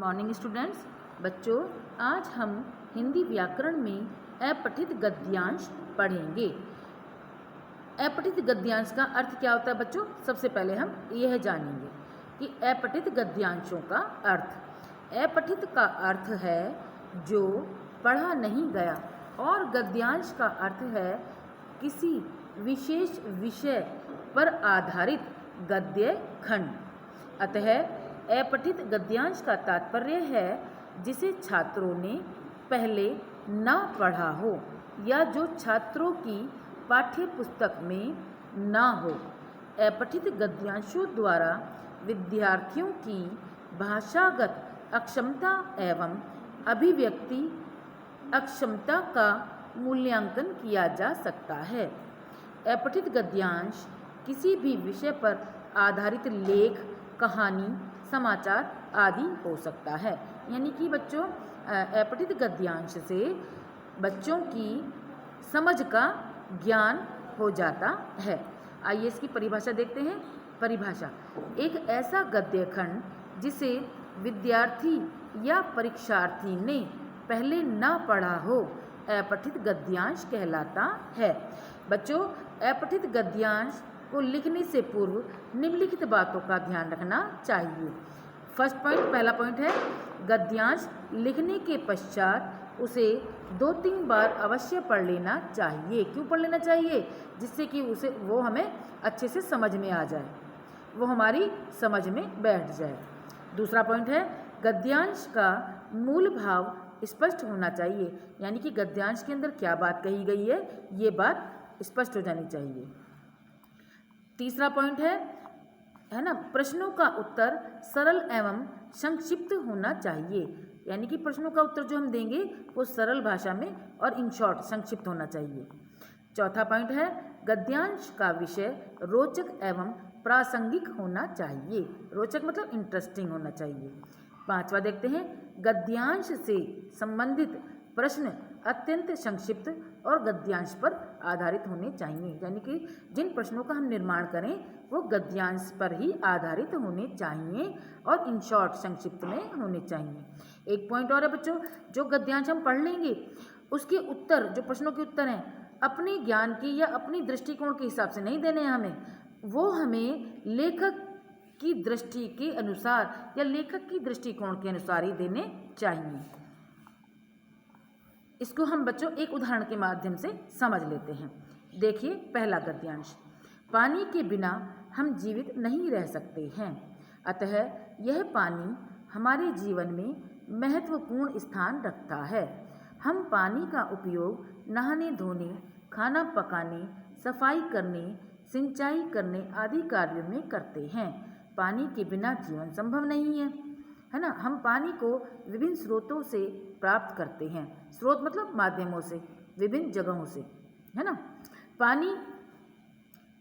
Morning students. बच्चों, आज हम हिंदी व्याकरण में अपठित गद्यांश पढ़ेंगे। अपठित गद्यांश का अर्थ क्या होता है बच्चों? सबसे पहले हम यह जानेंगे कि अपठित गद्यांशों का अर्थ। अपठित का अर्थ है जो पढ़ा नहीं गया और गद्यांश का अर्थ है किसी विशेष विषय पर आधारित गद्य खंड। अतः अपठित गद्यांश का तात्पर्य है जिसे छात्रों ने पहले ना पढ़ा हो या जो छात्रों की पाठ्य पुस्तक में ना हो। अपठित गद्यांशों द्वारा विद्यार्थियों की भाषागत अक्षमता एवं अभिव्यक्ति अक्षमता का मूल्यांकन किया जा सकता है। अपठित गद्यांश किसी भी विषय पर आधारित लेख, कहानी, समाचार आदि हो सकता है। यानी कि बच्चों, अपठित गद्यांश से बच्चों की समझ का ज्ञान हो जाता है। आइए इसकी परिभाषा देखते हैं। परिभाषा: एक ऐसा गद्य खंड जिसे विद्यार्थी या परीक्षार्थी ने पहले ना पढ़ा हो अपठित गद्यांश कहलाता है। बच्चों, अपठित गद्यांश को लिखने से पूर्व निम्नलिखित बातों का ध्यान रखना चाहिए। फर्स्ट पॉइंट, पहला पॉइंट है, गद्यांश लिखने के पश्चात उसे 2-3 बार अवश्य पढ़ लेना चाहिए। क्यों पढ़ लेना चाहिए? जिससे कि वो हमें अच्छे से समझ में आ जाए, वो हमारी समझ में बैठ जाए। दूसरा पॉइंट है, गद्यांश का मूल भाव स्पष्ट होना चाहिए। यानी कि गद्यांश के अंदर क्या बात कही गई है, ये बात स्पष्ट हो जानी चाहिए। तीसरा पॉइंट है ना, प्रश्नों का उत्तर सरल एवं संक्षिप्त होना चाहिए। यानी कि प्रश्नों का उत्तर जो हम देंगे वो सरल भाषा में और इन शॉर्ट संक्षिप्त होना चाहिए। चौथा पॉइंट है, गद्यांश का विषय रोचक एवं प्रासंगिक होना चाहिए। रोचक मतलब इंटरेस्टिंग होना चाहिए। पांचवा देखते हैं, गद्यांश से संबंधित प्रश्न अत्यंत संक्षिप्त और गद्यांश पर आधारित होने चाहिए। यानी कि जिन प्रश्नों का हम निर्माण करें वो गद्यांश पर ही आधारित होने चाहिए और इन शॉर्ट संक्षिप्त में होने चाहिए। एक पॉइंट और है बच्चों, जो गद्यांश हम पढ़ लेंगे उसके उत्तर, जो प्रश्नों के उत्तर हैं, अपने ज्ञान की या अपनी दृष्टिकोण के हिसाब से नहीं देने हैं हमें, वो हमें लेखक की दृष्टि के अनुसार या लेखक की दृष्टिकोण के अनुसार ही देने चाहिए। इसको हम बच्चों एक उदाहरण के माध्यम से समझ लेते हैं। देखिए, पहला गद्यांश, पानी के बिना हम जीवित नहीं रह सकते हैं, अतः यह पानी हमारे जीवन में महत्वपूर्ण स्थान रखता है। हम पानी का उपयोग नहाने धोने, खाना पकाने, सफाई करने, सिंचाई करने आदि कार्यों में करते हैं। पानी के बिना जीवन संभव नहीं है ना। हम पानी को विभिन्न स्रोतों से प्राप्त करते हैं। स्रोत मतलब माध्यमों से, विभिन्न जगहों से, है ना। पानी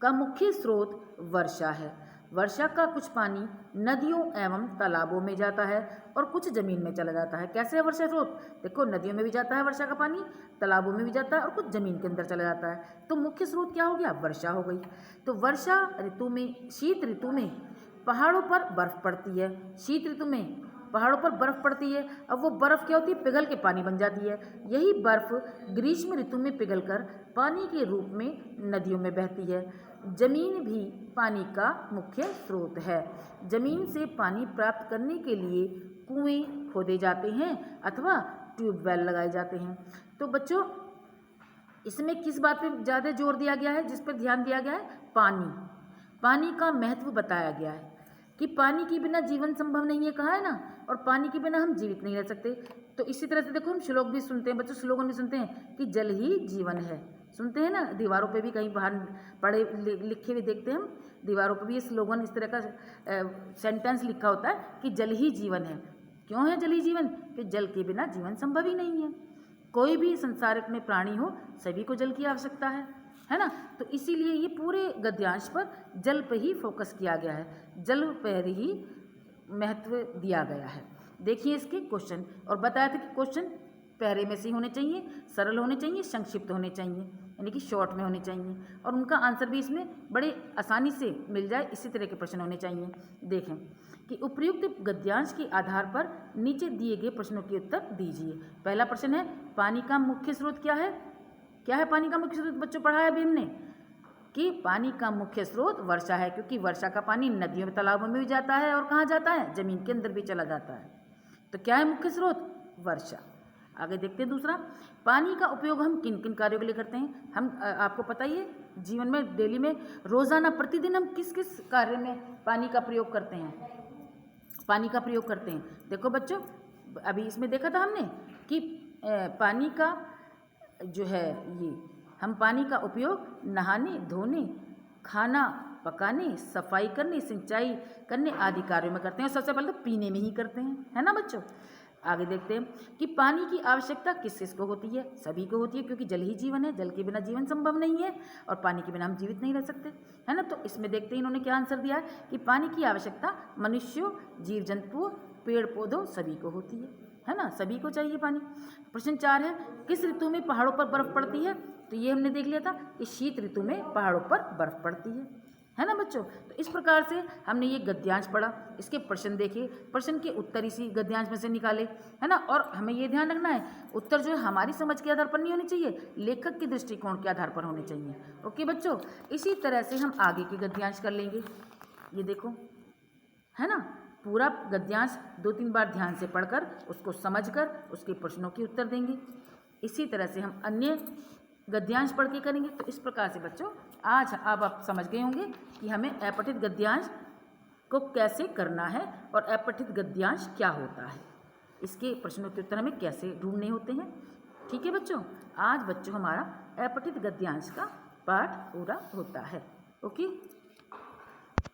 का मुख्य स्रोत वर्षा है। वर्षा का कुछ पानी नदियों एवं तालाबों में जाता है और कुछ जमीन में चला जाता है। कैसे है वर्षा स्रोत? देखो, नदियों में भी जाता है वर्षा का पानी, तालाबों में भी जाता है और कुछ जमीन के अंदर चला जाता है। तो मुख्य स्रोत क्या हो गया? वर्षा हो गई। तो वर्षा ऋतु में, शीत ऋतु में पहाड़ों पर बर्फ पड़ती है। शीत ऋतु में पहाड़ों पर बर्फ पड़ती है। अब वो बर्फ क्या होती है? पिघल के पानी बन जाती है। यही बर्फ ग्रीष्म ऋतु में पिघलकर पानी के रूप में नदियों में बहती है। जमीन भी पानी का मुख्य स्रोत है। जमीन से पानी प्राप्त करने के लिए कुएं खोदे जाते हैं अथवा ट्यूबवेल लगाए जाते हैं। तो बच्चों, इसमें किस बात पे ज़्यादा जोर दिया गया है, जिस पर ध्यान दिया गया है? पानी। पानी का महत्व बताया गया है कि पानी के बिना जीवन संभव नहीं है, कहा है ना, और पानी के बिना हम जीवित नहीं रह सकते। तो इसी तरह से देखो, हम श्लोक भी सुनते हैं बच्चों, स्लोगन भी सुनते हैं कि जल ही जीवन है। सुनते हैं ना, दीवारों पे भी कहीं बाहर पढ़े लिखे हुए देखते हैं हम, दीवारों पे भी ये स्लोगन, इस तरह का सेंटेंस लिखा होता है कि जल ही जीवन है। क्यों है जल ही जीवन? कि जल के बिना जीवन संभव ही नहीं है। कोई भी संसार में प्राणी हो, सभी को जल की आवश्यकता है ना। तो इसीलिए ये पूरे गद्यांश पर जल पर ही फोकस किया गया है, जल पर ही महत्व दिया गया है। देखिए इसके क्वेश्चन, और बताया था कि क्वेश्चन पैरे में से होने चाहिए, सरल होने चाहिए, संक्षिप्त होने चाहिए। यानी कि शॉर्ट में होने चाहिए, और उनका आंसर भी इसमें बड़े आसानी से मिल जाए, इसी तरह के प्रश्न होने चाहिए। देखें कि उपयुक्त गद्यांश के आधार पर नीचे दिए गए प्रश्नों के उत्तर दीजिए। पहला प्रश्न है, पानी का मुख्य स्रोत क्या है? क्या है पानी का मुख्य स्रोत? बच्चों पढ़ाया अभी हमने कि पानी का मुख्य स्रोत वर्षा है, क्योंकि वर्षा का पानी नदियों में तालाबों में भी जाता है और कहाँ जाता है? जमीन के अंदर भी चला जाता है। तो क्या है मुख्य स्रोत? वर्षा। आगे देखते हैं दूसरा, पानी का उपयोग हम किन किन कार्यों के लिए करते हैं? हम आपको पता ही है, जीवन में डेली में रोज़ाना प्रतिदिन हम किस किस कार्य में पानी का प्रयोग करते हैं? पानी का प्रयोग करते हैं। देखो बच्चों, अभी इसमें देखा था हमने कि पानी का जो है ये हम पानी का उपयोग नहाने, धोने, खाना पकाने, सफाई करने, सिंचाई करने आदि कार्यों में करते हैं, और सबसे पहले तो पीने में ही करते हैं, है ना बच्चों। आगे देखते हैं कि पानी की आवश्यकता किस किस को होती है? सभी को होती है, क्योंकि जल ही जीवन है, जल के बिना जीवन संभव नहीं है और पानी के बिना हम जीवित नहीं रह सकते, है ना। तो इसमें देखते हैं इन्होंने क्या आंसर दिया है कि पानी की आवश्यकता मनुष्यों, जीव जंतुओं, पेड़ पौधों सभी को होती है ना, सभी को चाहिए पानी। प्रश्न 4 है, किस ऋतु में पहाड़ों पर बर्फ पड़ती है? तो ये हमने देख लिया था कि शीत ऋतु में पहाड़ों पर बर्फ पड़ती है ना बच्चों। तो इस प्रकार से हमने ये गद्यांश पढ़ा, इसके प्रश्न देखे, प्रश्न के उत्तर इसी गद्यांश में से निकाले, है ना। और हमें ये ध्यान रखना है, उत्तर जो है हमारी समझ के आधार पर नहीं होने चाहिए, लेखक के दृष्टिकोण के आधार पर होने चाहिए। ओके बच्चों, इसी तरह से हम आगे के गद्यांश कर लेंगे। ये देखो, है ना, पूरा गद्यांश 2-3 बार ध्यान से पढ़कर उसको समझकर उसके प्रश्नों के उत्तर देंगे। इसी तरह से हम अन्य गद्यांश पढ़ के करेंगे। तो इस प्रकार से बच्चों आज अब आप समझ गए होंगे कि हमें अपठित गद्यांश को कैसे करना है और अपठित गद्यांश क्या होता है, इसके प्रश्नों के उत्तर हमें कैसे ढूंढने होते हैं। ठीक है बच्चों, आज बच्चों हमारा अपठित गद्यांश का पाठ पूरा होता है। ओके।